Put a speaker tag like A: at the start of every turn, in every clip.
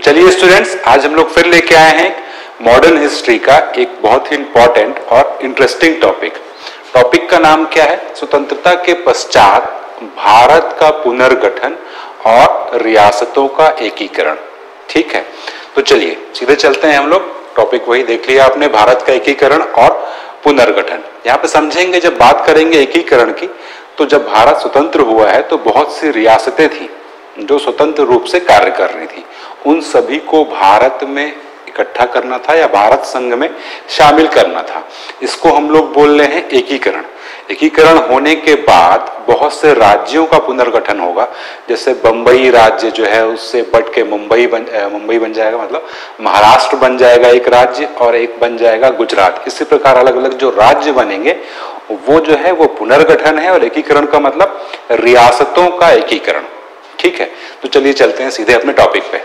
A: चलिए स्टूडेंट्स, आज हम लोग फिर लेके आए हैं मॉडर्न हिस्ट्री का एक बहुत ही इंपॉर्टेंट और इंटरेस्टिंग टॉपिक। टॉपिक का नाम क्या है? स्वतंत्रता के पश्चात भारत का पुनर्गठन और रियासतों का एकीकरण। ठीक है, तो चलिए सीधे चलते हैं हम लोग। टॉपिक वही देख लिया आपने, भारत का एकीकरण और पुनर्गठन। यहाँ पे समझेंगे, जब बात करेंगे एकीकरण की, तो जब भारत स्वतंत्र हुआ है तो बहुत सी रियासतें थी जो स्वतंत्र रूप से कार्य कर रही थी। उन सभी को भारत में इकट्ठा करना था या भारत संघ में शामिल करना था। इसको हम लोग बोल रहे हैं एकीकरण। एकीकरण होने के बाद बहुत से राज्यों का पुनर्गठन होगा। जैसे बंबई राज्य जो है उससे बढ़ के मुंबई बन जाएगा, मतलब महाराष्ट्र बन जाएगा एक राज्य, और एक बन जाएगा गुजरात। इसी प्रकार अलग अलग जो राज्य बनेंगे वो जो है वो पुनर्गठन है, और एकीकरण का मतलब रियासतों का एकीकरण। ठीक है, तो चलिए चलते हैं सीधे अपने टॉपिक पे।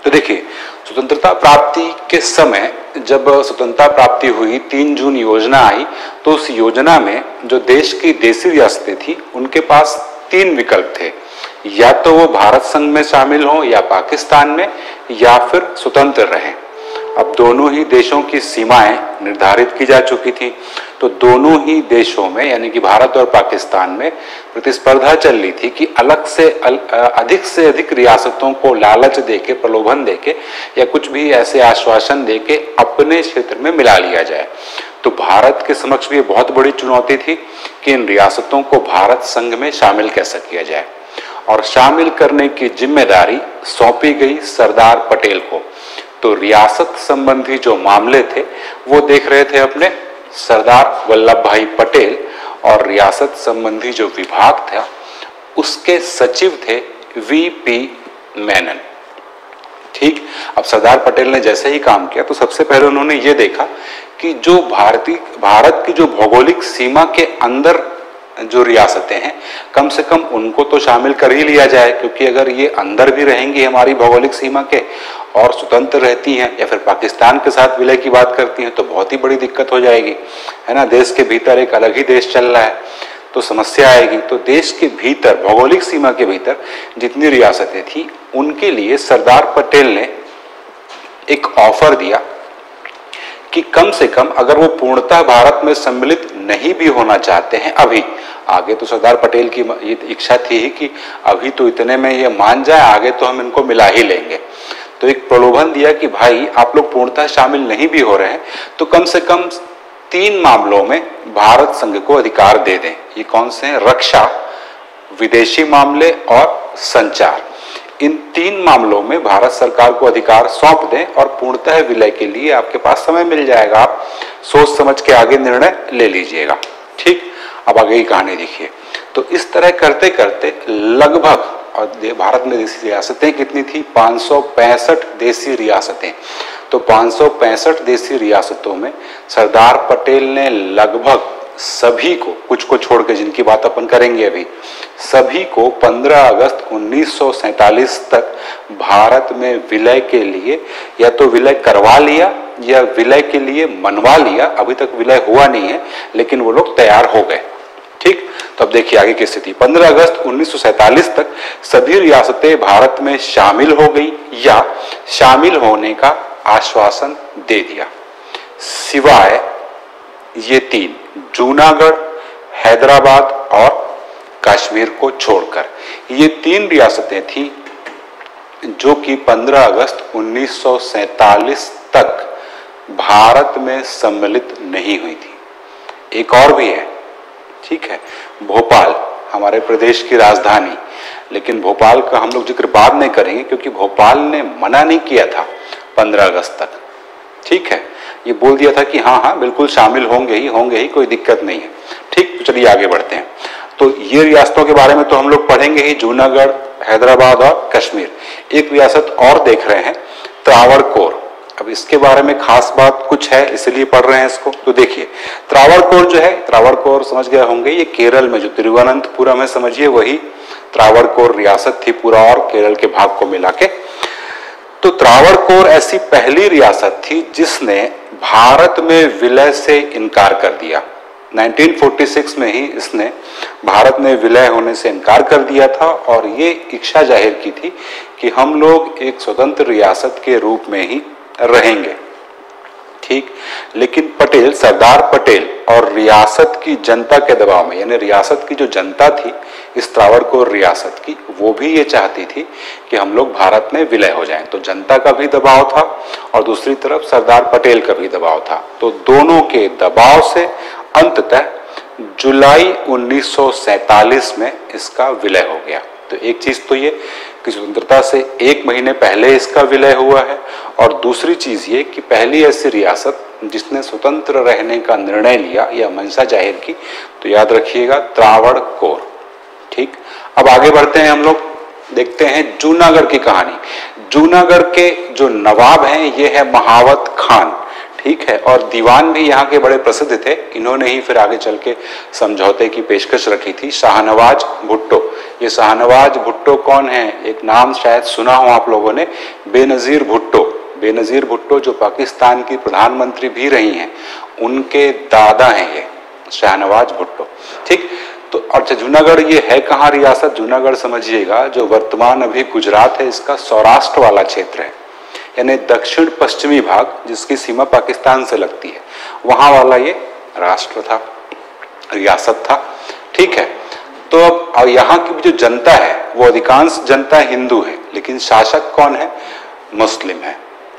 A: तो देखिए, स्वतंत्रता प्राप्ति के समय जब स्वतंत्रता प्राप्ति हुई, 3 जून योजना आई, तो उस योजना में जो देश की देशी रियासतें थी उनके पास 3 विकल्प थे। या तो वो भारत संघ में शामिल हो, या पाकिस्तान में, या फिर स्वतंत्र रहें। अब दोनों ही देशों की सीमाएं निर्धारित की जा चुकी थी, तो दोनों ही देशों में यानी कि भारत और पाकिस्तान में प्रतिस्पर्धा चल रही थी कि अधिक से अधिक रियासतों को लालच देके, प्रलोभन देके, या कुछ भी ऐसे आश्वासन देके अपने क्षेत्र में मिला लिया जाए। तो भारत के समक्ष भी ये बहुत बड़ी चुनौती थी कि इन रियासतों को भारत संघ में शामिल कैसे किया जाए, और शामिल करने की जिम्मेदारी सौंपी गई सरदार पटेल को। तो रियासत संबंधी जो मामले थे वो देख रहे थे अपने सरदार वल्लभ भाई पटेल, और रियासत संबंधी जो विभाग था उसके सचिव थे वीपी मेनन। ठीक, अब सरदार पटेल ने जैसे ही काम किया तो सबसे पहले उन्होंने ये देखा कि जो भारत की जो भौगोलिक सीमा के अंदर जो रियासतें हैं, कम से कम उनको तो शामिल कर ही लिया जाए, क्योंकि अगर ये अंदर भी रहेंगी हमारी भौगोलिक सीमा के और स्वतंत्र रहती हैं, या फिर पाकिस्तान के साथ विलय की बात करती हैं, तो बहुत ही बड़ी दिक्कत हो जाएगी, है ना। देश के भीतर एक अलग ही देश चल रहा है तो समस्या आएगी। तो देश के भीतर, भौगोलिक सीमा के भीतर जितनी रियासतें थी उनके लिए सरदार पटेल ने एक ऑफर दिया कि कम से कम अगर वो पूर्णतः भारत में सम्मिलित नहीं भी होना चाहते हैं अभी, आगे तो सरदार पटेल की ये इच्छा थी ही कि अभी तो इतने में ये मान जाए, आगे तो हम इनको मिला ही लेंगे। तो एक प्रलोभन दिया कि भाई आप लोग पूर्णतः शामिल नहीं भी हो रहे हैं तो कम से कम 3 मामलों में भारत संघ को अधिकार दे दें। ये कौन से हैं? रक्षा, विदेशी मामले और संचार। इन 3 मामलों में भारत सरकार को अधिकार सौंप दें और पूर्णतः विलय के लिए आपके पास समय मिल जाएगा, आप सोच समझ के आगे निर्णय ले लीजिएगा। ठीक, अब आगे की कहानी देखिए। तो इस तरह करते करते लगभग, और भारत में देशी रियासतें कितनी थी? 565 देशी रियासतें। तो 565 देशी रियासतों में सरदार पटेल ने लगभग सभी को, कुछ को छोड़ के जिनकी बात अपन करेंगे अभी, सभी को 15 अगस्त 1947 तक भारत में विलय के लिए या तो विलय करवा लिया या विलय के लिए मनवा लिया। अभी तक विलय हुआ नहीं है, लेकिन वो लोग तैयार हो गए। ठीक, तो अब देखिए आगे की स्थिति। 15 अगस्त 1947 तक सभी रियासतें भारत में शामिल हो गई या शामिल होने का आश्वासन दे दिया, सिवाय ये 3, जूनागढ़, हैदराबाद और कश्मीर को छोड़कर। ये 3 रियासतें थी जो कि 15 अगस्त 1947 तक भारत में सम्मिलित नहीं हुई थी। एक और भी है, ठीक है, भोपाल, हमारे प्रदेश की राजधानी, लेकिन भोपाल का हम लोग जिक्र बाद में करेंगे क्योंकि भोपाल ने मना नहीं किया था 15 अगस्त तक। ठीक है, ये बोल दिया था कि हाँ हाँ बिल्कुल शामिल होंगे ही, कोई दिक्कत नहीं है। ठीक, तो चलिए आगे बढ़ते हैं। तो ये रियासतों के बारे में तो हम लोग पढ़ेंगे ही, जूनागढ़, हैदराबाद और कश्मीर। एक रियासत और देख रहे हैं, त्रावणकोर। अब इसके बारे में खास बात कुछ है, इसलिए पढ़ रहे हैं इसको। तो देखिए, त्रावणकोर जो है, त्रावणकोर समझ गए होंगे, ये केरल में जो तिरुवनंतपुरम है, समझिए वही त्रावणकोर रियासत थी, पूरा और केरल के भाग को मिला के। तो त्रावणकोर ऐसी पहली रियासत थी जिसने भारत में विलय से इनकार कर दिया। 1946 में ही इसने भारत में विलय होने से इनकार कर दिया था और ये इच्छा जाहिर की थी कि हम लोग एक स्वतंत्र रियासत के रूप में ही रहेंगे। ठीक, लेकिन पटेल, सरदार पटेल और रियासत की जनता के दबाव में, यानी रियासत की जो जनता थी इस त्रावणकोर रियासत की, वो भी ये चाहती थी कि हम लोग भारत में विलय हो जाएं। तो जनता का भी दबाव था और दूसरी तरफ सरदार पटेल का भी दबाव था। तो दोनों के दबाव से अंततः जुलाई 1947 में इसका विलय हो गया। तो एक चीज तो ये कि स्वतंत्रता से एक महीने पहले इसका विलय हुआ है और दूसरी चीज ये कि पहली ऐसी रियासत जिसने स्वतंत्र रहने का निर्णय लिया या मंशा जाहिर की, तो याद रखिएगा त्रावणकोर। ठीक, अब आगे बढ़ते हैं हम लोग, देखते हैं जूनागढ़ की कहानी। जूनागढ़ के जो नवाब हैं ये है महावत खान। ठीक है, और दीवान भी यहाँ के बड़े प्रसिद्ध थे। इन्होंने ही फिर आगे चल के समझौते की पेशकश रखी थी, शाहनवाज भुट्टो। ये शाहनवाज भुट्टो कौन है? एक नाम शायद सुना हो आप लोगों ने, बेनजीर भुट्टो। बेनजीर भुट्टो जो पाकिस्तान की प्रधानमंत्री भी रही हैं, उनके दादा हैं ये शाहनवाज भुट्टो। ठीक, तो अच्छा जूनागढ़ ये है कहाँ रियासत? जूनागढ़ समझिएगा जो वर्तमान अभी गुजरात है इसका सौराष्ट्र वाला क्षेत्र है, यानी दक्षिण पश्चिमी भाग जिसकी सीमा पाकिस्तान से लगती है, वहां वाला ये राष्ट्र था, रियासत था। ठीक है, तो अब यहाँ की जो जनता है वो अधिकांश जनता हिंदू है, लेकिन शासक कौन है? मुस्लिम है।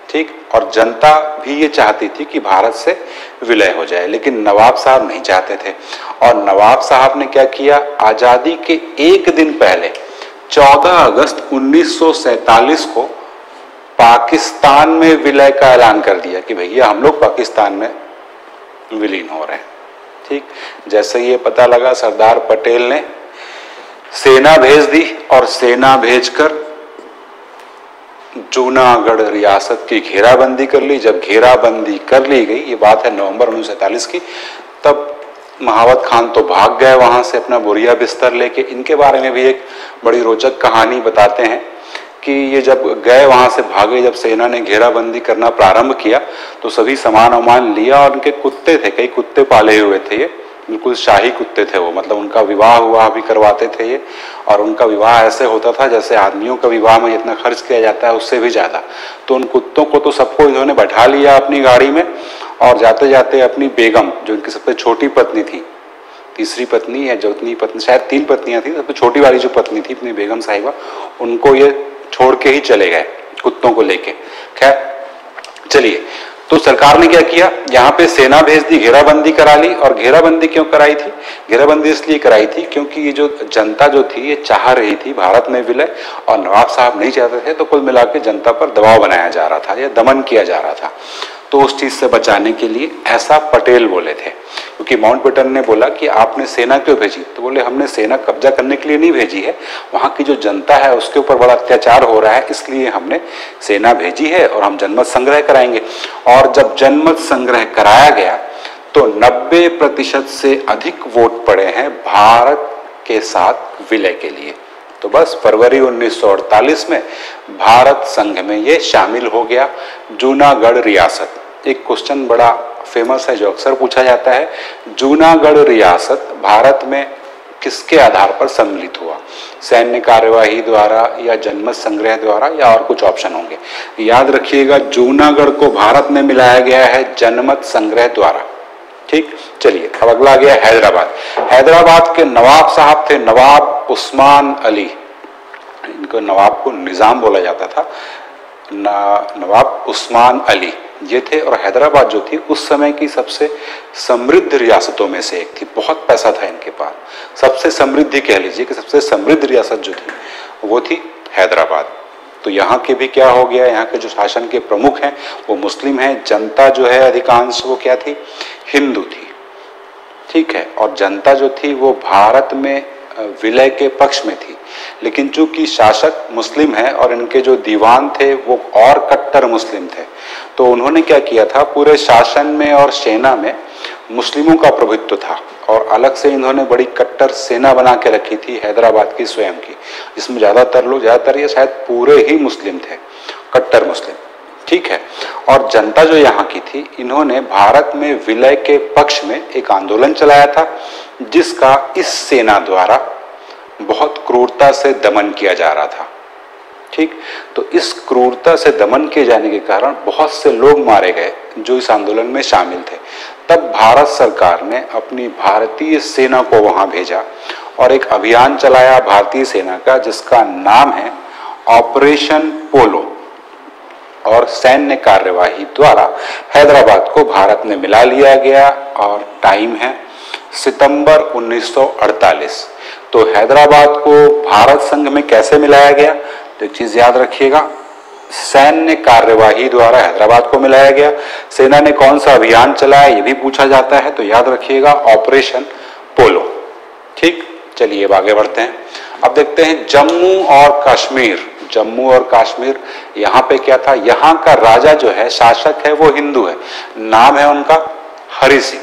A: ठीक, और जनता भी ये चाहती थी कि भारत से विलय हो जाए, लेकिन नवाब साहब नहीं चाहते थे। और नवाब साहब ने क्या किया? आजादी के एक दिन पहले 14 अगस्त 1947 को पाकिस्तान में विलय का ऐलान कर दिया कि भैया हम लोग पाकिस्तान में विलीन हो रहे हैं। ठीक, जैसे ये पता लगा सरदार पटेल ने सेना भेज दी और सेना भेजकर जूनागढ़ रियासत की घेराबंदी कर ली। जब घेराबंदी कर ली गई, ये बात है नवंबर 1947 की, तब महावत खान तो भाग गए वहां से अपना बोरिया बिस्तर लेके। इनके बारे में भी एक बड़ी रोचक कहानी बताते हैं कि ये जब गए वहां से भागे, जब सेना ने घेराबंदी करना प्रारंभ किया तो सभी सामान वामान लिया और उनके कुत्ते थे, कई कुत्ते पाले हुए थे, ये बिल्कुल शाही कुत्ते थे वो, मतलब उनका विवाह भी करवाते थे ये। और उनका विवाह ऐसे होता था जैसे आदमियों का विवाह में जितना खर्च किया जाता है उससे भी ज्यादा। तो उन कुत्तों को तो सबको इन्होंने बैठा लिया अपनी गाड़ी में और जाते जाते अपनी बेगम, जो इनकी सबसे छोटी पत्नी थी, तीसरी पत्नी या चौथी पत्नी, शायद 3 पत्नियां थी, सबसे छोटी वाली जो पत्नी थी अपनी बेगम साहिबा, उनको ये छोड़ के ही चले गए कुत्तों को लेके। खैर चलिए, तो सरकार ने क्या किया, यहाँ पे सेना भेज दी, घेराबंदी करा ली। और घेराबंदी क्यों कराई थी? घेराबंदी इसलिए कराई थी क्योंकि ये जो जनता जो थी ये चाह रही थी भारत में विलय, और नवाब साहब नहीं चाहते थे। तो कुल मिला के जनता पर दबाव बनाया जा रहा था या दमन किया जा रहा था। तो उस चीज से बचाने के लिए ऐसा पटेल बोले थे, क्योंकि माउंटबेटन ने बोला कि आपने सेना क्यों भेजी? तो बोले हमने सेना कब्जा करने के लिए नहीं भेजी है, वहां की जो जनता है उसके ऊपर बड़ा अत्याचार हो रहा है, इसलिए हमने सेना भेजी है और हम जनमत संग्रह कराएंगे। और जब जनमत संग्रह कराया गया तो 90% से अधिक वोट पड़े हैं भारत के साथ विलय के लिए। तो बस फरवरी 1948 में भारत संघ में ये शामिल हो गया, जूनागढ़ रियासत। एक क्वेश्चन बड़ा फेमस है जो अक्सर पूछा जाता है, जूनागढ़ रियासत भारत में किसके आधार पर सम्मिलित हुआ? सैन्य कार्यवाही द्वारा या जनमत संग्रह द्वारा या और कुछ ऑप्शन होंगे? याद रखिएगा, जूनागढ़ को भारत में मिलाया गया है जनमत संग्रह द्वारा। ठीक, चलिए अब अगला आ गया हैदराबाद। हैदराबाद के नवाब साहब थे नवाब उस्मान अली। इनको नवाब को निजाम बोला जाता था, नवाब उस्मान अली ये थे। और हैदराबाद जो थी उस समय की सबसे समृद्ध रियासतों में से एक थी, बहुत पैसा था इनके पास। सबसे समृद्धि कह लीजिए कि सबसे समृद्ध रियासत जो थी वो थी हैदराबाद। तो यहाँ के भी क्या हो गया, यहाँ के जो शासन के प्रमुख हैं वो मुस्लिम हैं, जनता जो है अधिकांश वो क्या थी, हिंदू थी। ठीक है, और जनता जो थी वो भारत में विलय के पक्ष में थी, लेकिन चूंकि शासक मुस्लिम है और इनके जो दीवान थे वो और कट्टर मुस्लिम थे, तो उन्होंने क्या किया था, पूरे शासन में और सेना में मुस्लिमों का प्रभुत्व था और अलग से इन्होंने बड़ी कट्टर सेना बना के रखी थी हैदराबाद की स्वयं की, जिसमें ज्यादातर लोग, ज्यादातर ये शायद पूरे ही मुस्लिम थे, कट्टर मुस्लिम। ठीक है। और जनता जो यहाँ की थी, इन्होंने भारत में विलय के पक्ष में एक आंदोलन चलाया था, जिसका इस सेना द्वारा बहुत क्रूरता से दमन किया जा रहा था। ठीक, तो इस क्रूरता से दमन किए जाने के कारण बहुत से लोग मारे गए जो इस आंदोलन में शामिल थे। तब भारत सरकार ने अपनी भारतीय सेना को वहां भेजा और एक अभियान चलाया भारतीय सेना का, जिसका नाम है ऑपरेशन पोलो। और सैन्य कार्यवाही द्वारा हैदराबाद को भारत में मिला लिया गया और टाइम है सितंबर 1948। तो हैदराबाद को भारत संघ में कैसे मिलाया गया? तो एक चीज याद रखिएगा, सैन्य कार्यवाही द्वारा हैदराबाद को मिलाया गया। सेना ने कौन सा अभियान चलाया ये भी पूछा जाता है, तो याद रखिएगा ऑपरेशन पोलो। ठीक, चलिए अब आगे बढ़ते हैं। अब देखते हैं जम्मू और कश्मीर। जम्मू और कश्मीर, यहाँ पे क्या था? यहाँ का राजा जो है, शासक है, वो हिंदू है, नाम है उनका हरि सिंह।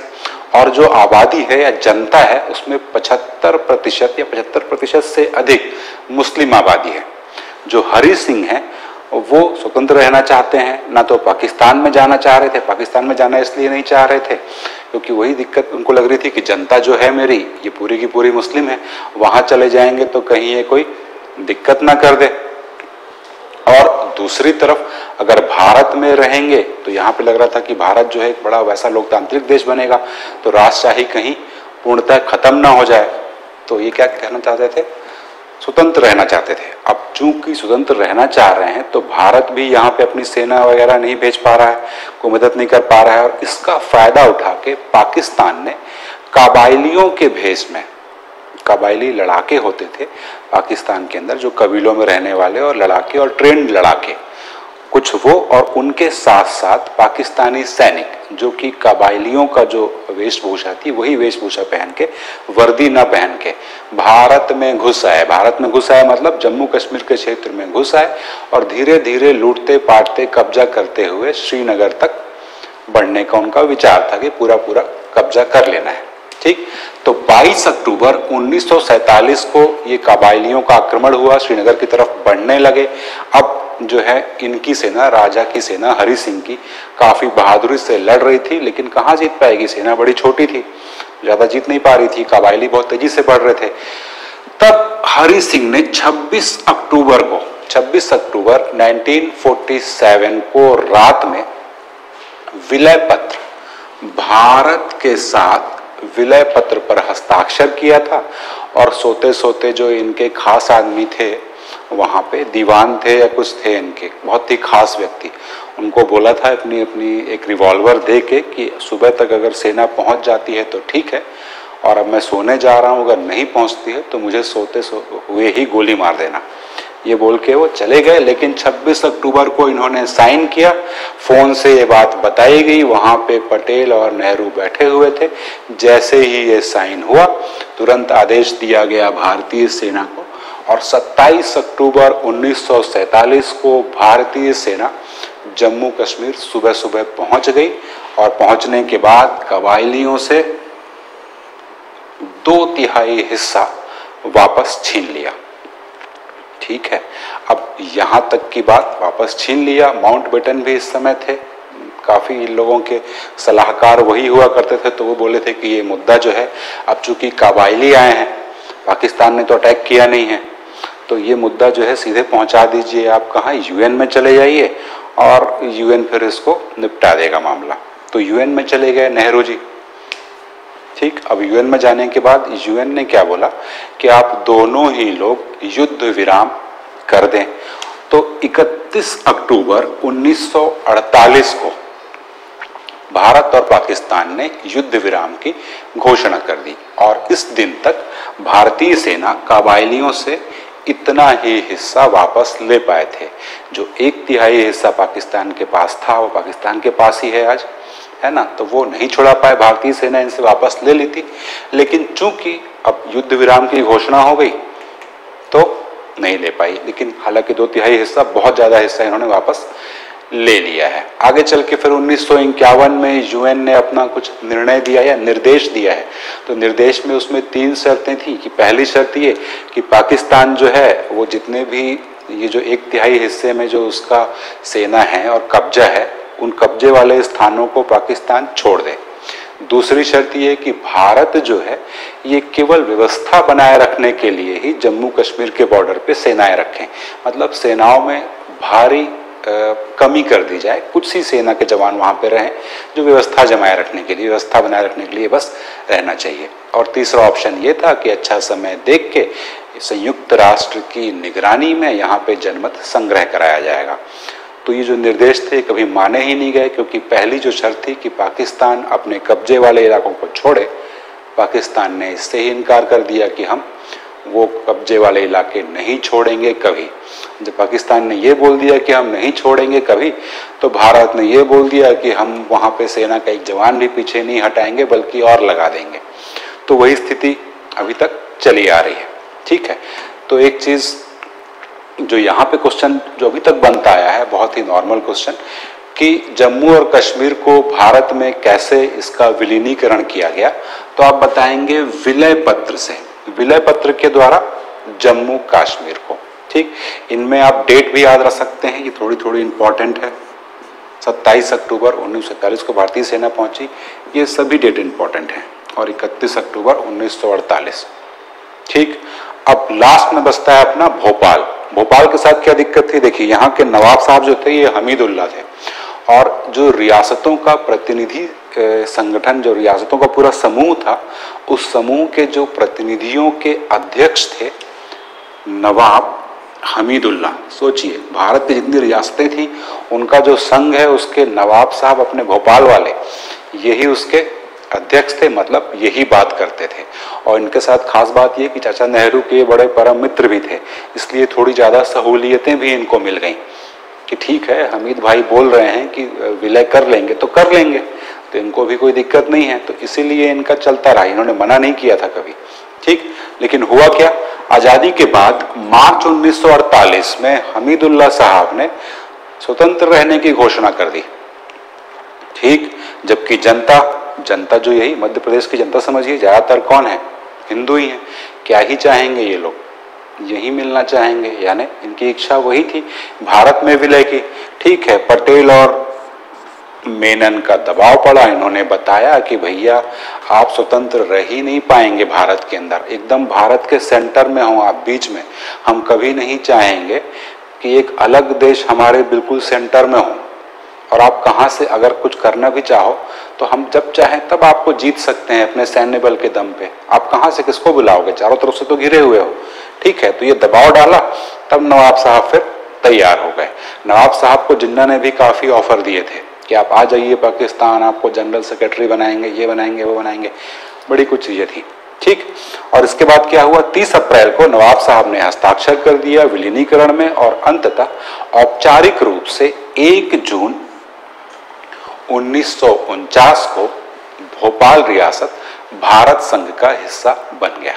A: और जो आबादी है या जनता है उसमें 75% या 75% से अधिक मुस्लिम आबादी है। जो हरि सिंह है वो स्वतंत्र रहना चाहते हैं, ना तो पाकिस्तान में जाना चाह रहे थे। पाकिस्तान में जाना इसलिए नहीं चाह रहे थे क्योंकि वही दिक्कत उनको लग रही थी कि जनता जो है मेरी ये पूरी की पूरी मुस्लिम है, वहां चले जाएंगे तो कहीं ये कोई दिक्कत ना कर दे। और दूसरी तरफ अगर भारत में रहेंगे तो यहाँ पे लग रहा था कि भारत जो है एक बड़ा वैसा लोकतांत्रिक देश बनेगा, तो राजशाही कहीं पूर्णतः खत्म ना हो जाए। तो ये क्या कहना चाहते थे? स्वतंत्र रहना चाहते थे। अब चूंकि स्वतंत्र रहना चाह रहे हैं तो भारत भी यहाँ पे अपनी सेना वगैरह नहीं भेज पा रहा है, कोई मदद नहीं कर पा रहा है। और इसका फायदा उठा के पाकिस्तान ने कबायलियों के भेष में, कबायली लड़ाके होते थे पाकिस्तान के अंदर, जो कबीलों में रहने वाले और लड़ाके और ट्रेंड लड़ाके, कुछ वो और उनके साथ साथ पाकिस्तानी सैनिक जो कि कबायलियों का जो वेशभूषा थी वही वेशभूषा पहन के, वर्दी न पहन के भारत में घुस आए। भारत में घुस आए मतलब जम्मू कश्मीर के क्षेत्र में घुस आए और धीरे धीरे लूटते पाटते कब्जा करते हुए श्रीनगर तक बढ़ने का उनका विचार था कि पूरा पूरा कब्जा कर लेना है। ठीक, तो 22 अक्टूबर 1947 को ये कबायलियों का आक्रमण हुआ, श्रीनगर की तरफ बढ़ने लगे। अब जो है इनकी सेना, राजा की सेना हरि सिंह की, काफी बहादुरी से लड़ रही थी, लेकिन कहाँ जीत पाएगी? सेना बड़ी छोटी थी, ज्यादा जीत नहीं पा रही थी, कबायली बहुत तेजी से बढ़ रहे थे। तब हरि सिंह ने 26 अक्टूबर 1947 को रात में विलय पत्र, भारत के साथ विलय पत्र पर हस्ताक्षर किया था। और सोते सोते जो इनके खास आदमी थे, वहां पे दीवान थे या कुछ थे इनके बहुत ही खास व्यक्ति, उनको बोला था अपनी एक रिवॉल्वर दे के कि सुबह तक अगर सेना पहुंच जाती है तो ठीक है, और अब मैं सोने जा रहा हूं, अगर नहीं पहुंचती है तो मुझे सोते हुए ही गोली मार देना। ये बोल के वो चले गए। लेकिन 26 अक्टूबर को इन्होंने साइन किया, फोन से ये बात बताई गई, वहां पे पटेल और नेहरू बैठे हुए थे। जैसे ही ये साइन हुआ तुरंत आदेश दिया गया भारतीय सेना को, और 27 अक्टूबर 1947 को भारतीय सेना जम्मू कश्मीर सुबह सुबह पहुंच गई। और पहुंचने के बाद कबायलियों से 2/3 हिस्सा वापस छीन लिया। ठीक है, अब यहां तक की बात वापस छीन लिया। माउंटबेटन भी इस समय थे, काफी इन लोगों के सलाहकार वही हुआ करते थे, तो वो बोले थे कि ये मुद्दा जो है, अब चूंकि कबायली आए हैं, पाकिस्तान ने तो अटैक किया नहीं है, तो ये मुद्दा जो है सीधे पहुंचा दीजिए आप कहाँ, यूएन में चले जाइए और यूएन फिर इसको निपटा देगा मामला। तो यूएन में चले गए नेहरू जी। ठीक, अब यूएन में जाने के बाद यूएन ने क्या बोला कि आप दोनों ही लोग युद्ध विराम कर दें। तो 31 अक्टूबर 1948 को भारत और पाकिस्तान ने युद्ध विराम की घोषणा कर दी, और इस दिन तक भारतीय सेना कबायलियों से इतना ही हिस्सा वापस ले पाए थे। जो 1/3 हिस्सा पाकिस्तान के पास था वो पाकिस्तान के पास ही है आज, है ना, तो वो नहीं छोड़ा पाए, भारतीय सेना इनसे वापस ले ली थी। लेकिन चूंकि अब युद्ध विराम की घोषणा हो गई तो नहीं ले पाई, लेकिन हालांकि 2/3 हिस्सा, बहुत ज्यादा हिस्सा इन्होंने वापस ले लिया है। आगे चल के फिर 1951 में यूएन ने अपना कुछ निर्णय दिया या निर्देश दिया है। तो निर्देश में उसमें 3 शर्तें थी कि पहली शर्त ये कि पाकिस्तान जो है वो जितने भी ये जो 1/3 हिस्से में जो उसका सेना है और कब्जा है, उन कब्जे वाले स्थानों को पाकिस्तान छोड़ दे। दूसरी शर्त ये कि भारत जो है ये केवल व्यवस्था बनाए रखने के लिए ही जम्मू कश्मीर के बॉर्डर पे सेनाएं रखें, मतलब सेनाओं में भारी कमी कर दी जाए, कुछ सी सेना के जवान वहां पे रहें जो व्यवस्था जमाए रखने के लिए, व्यवस्था बनाए रखने के लिए बस रहना चाहिए। और तीसरा ऑप्शन ये था कि अच्छा समय देख के संयुक्त राष्ट्र की निगरानी में यहाँ पे जनमत संग्रह कराया जाएगा। तो ये जो निर्देश थे कभी माने ही नहीं गए, क्योंकि पहली जो शर्त थी कि पाकिस्तान अपने कब्जे वाले इलाकों को छोड़े, पाकिस्तान ने इससे ही इनकार कर दिया कि हम वो कब्जे वाले इलाके नहीं छोड़ेंगे कभी। जब पाकिस्तान ने ये बोल दिया कि हम नहीं छोड़ेंगे कभी, तो भारत ने ये बोल दिया कि हम वहाँ पे सेना का एक जवान भी पीछे नहीं हटाएंगे बल्कि और लगा देंगे। तो वही स्थिति अभी तक चली आ रही है। ठीक है, तो एक चीज़ जो यहाँ पे क्वेश्चन जो अभी तक बनता आया है, बहुत ही नॉर्मल क्वेश्चन, कि जम्मू और कश्मीर को भारत में कैसे इसका विलीनीकरण किया गया, तो आप बताएंगे विलय पत्र से, विलय पत्र के द्वारा जम्मू कश्मीर को। ठीक, इनमें आप डेट भी याद रख सकते हैं, ये थोड़ी थोड़ी इंपॉर्टेंट है। 27 अक्टूबर 1947 को भारतीय सेना पहुंची, ये सभी डेट इंपॉर्टेंट हैं, और 31 अक्टूबर 1948। ठीक, अब लास्ट में बचता है अपना भोपाल। भोपाल के साथ क्या दिक्कत थी, देखिए यहाँ के नवाब साहब जो थे ये हमीदुल्ला थे, और जो रियासतों का प्रतिनिधि संगठन, जो रियासतों का पूरा समूह था, उस समूह के जो प्रतिनिधियों के अध्यक्ष थे नवाब हमीदुल्ला। सोचिए, भारत की जितनी रियासतें थी उनका जो संघ है, उसके नवाब साहब अपने भोपाल वाले यही उसके अध्यक्ष थे, मतलब यही बात करते थे। और इनके साथ खास बात ये कि चाचा नेहरू के बड़े परम मित्र भी थे, इसलिए थोड़ी ज़्यादा सहूलियतें भी इनको मिल गई कि ठीक है, हमीद भाई बोल रहे हैं कि विलय कर लेंगे तो कर लेंगे, तो इनको भी कोई दिक्कत नहीं है, तो इसीलिए इनका चलता रहा, इन्होंने मना नहीं किया था कभी। ठीक, लेकिन हुआ क्या, आज़ादी के बाद मार्च 1948 में हमीदुल्ला साहब ने स्वतंत्र रहने की घोषणा कर दी। ठीक, जबकि जनता जो यही मध्य प्रदेश की जनता समझिए ज्यादातर कौन है, हिंदू ही है, क्या ही चाहेंगे ये लोग, यही मिलना चाहेंगे, यानी इनकी इच्छा वही थी भारत में विलय की। ठीक है, पटेल और मेनन का दबाव पड़ा, इन्होंने बताया कि भैया आप स्वतंत्र रह ही नहीं पाएंगे भारत के अंदर, एकदम भारत के सेंटर में हो आप, बीच में, हम कभी नहीं चाहेंगे कि एक अलग देश हमारे बिल्कुल सेंटर में हो, और आप कहाँ से अगर कुछ करना भी चाहो तो हम जब चाहें तब आपको जीत सकते हैं अपने सैन्य बल के दम पे, आप कहाँ से किसको बुलाओगे, चारों तरफ से तो घिरे हुए हो। ठीक है, तो ये दबाव डाला, तब नवाब साहब फिर तैयार हो गए। नवाब साहब को जिन्ना ने भी काफ़ी ऑफर दिए थे कि आप आ जाइए पाकिस्तान, आपको जनरल सेक्रेटरी बनाएंगे, ये बनाएंगे, वो बनाएंगे, बड़ी कुछ चीज़ें थी। ठीक, और इसके बाद क्या हुआ, 30 अप्रैल को नवाब साहब ने हस्ताक्षर कर दिया विलीनीकरण में, और अंततः औपचारिक रूप से 1 जून 1949 को भोपाल रियासत भारत संघ का हिस्सा बन गया।